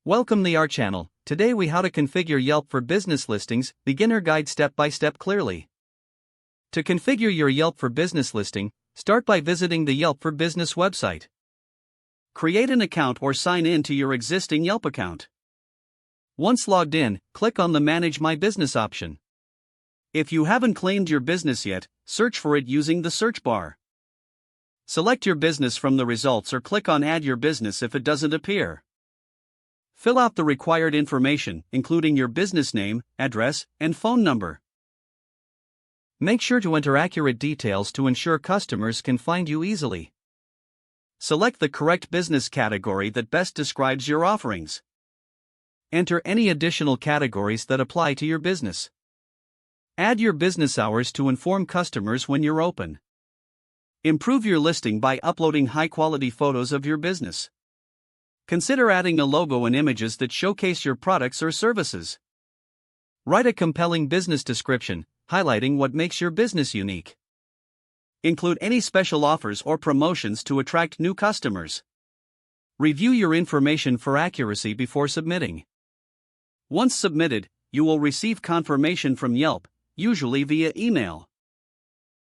Welcome to our channel. Today we how to configure Yelp for business listings, beginner guide step by step clearly. To configure your Yelp for business listing, start by visiting the Yelp for Business website. Create an account or sign in to your existing Yelp account. Once logged in, click on the Manage My Business option. If you haven't claimed your business yet, search for it using the search bar. Select your business from the results or click on Add Your Business if it doesn't appear. Fill out the required information, including your business name, address, and phone number. Make sure to enter accurate details to ensure customers can find you easily. Select the correct business category that best describes your offerings. Enter any additional categories that apply to your business. Add your business hours to inform customers when you're open. Improve your listing by uploading high-quality photos of your business. Consider adding a logo and images that showcase your products or services. Write a compelling business description, highlighting what makes your business unique. Include any special offers or promotions to attract new customers. Review your information for accuracy before submitting. Once submitted, you will receive confirmation from Yelp, usually via email.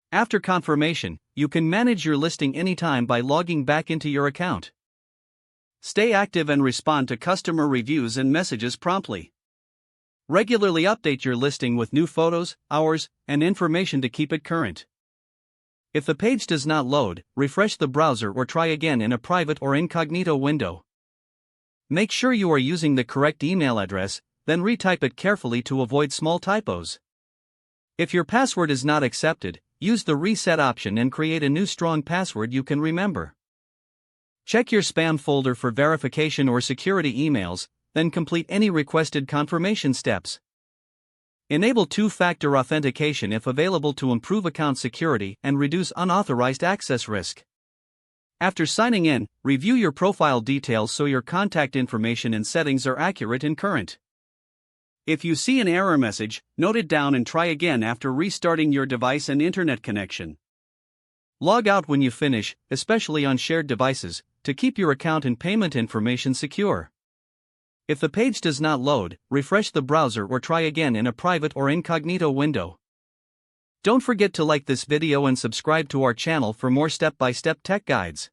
After confirmation, you can manage your listing anytime by logging back into your account. Stay active and respond to customer reviews and messages promptly. Regularly update your listing with new photos, hours, and information to keep it current. If the page does not load, refresh the browser or try again in a private or incognito window. Make sure you are using the correct email address, then retype it carefully to avoid small typos. If your password is not accepted, use the reset option and create a new strong password you can remember. Check your spam folder for verification or security emails, then complete any requested confirmation steps. Enable two-factor authentication if available to improve account security and reduce unauthorized access risk. After signing in, review your profile details so your contact information and settings are accurate and current. If you see an error message, note it down and try again after restarting your device and internet connection. Log out when you finish, especially on shared devices, to keep your account and payment information secure. If the page does not load, refresh the browser or try again in a private or incognito window. Don't forget to like this video and subscribe to our channel for more step-by-step tech guides.